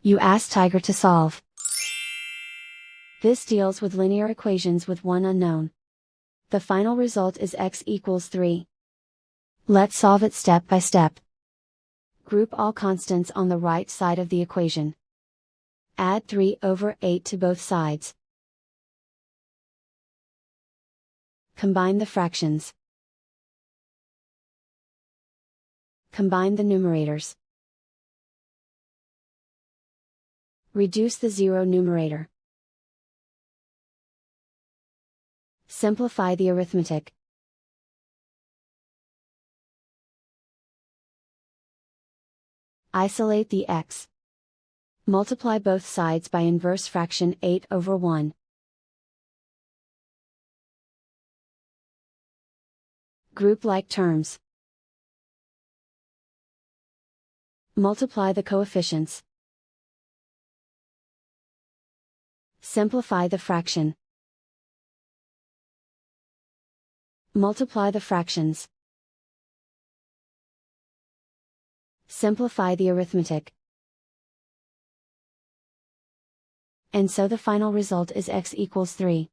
You ask Tiger to solve. This deals with linear equations with one unknown. The final result is x equals 3. Let's solve it step by step. Group all constants on the right side of the equation. Add 3/8 to both sides. Combine the fractions. Combine the numerators. Reduce the zero numerator. Simplify the arithmetic. Isolate the x. Multiply both sides by inverse fraction 8/1. Group like terms. Multiply the coefficients. Simplify the fraction. Multiply the fractions. Simplify the arithmetic. And so the final result is x equals 3.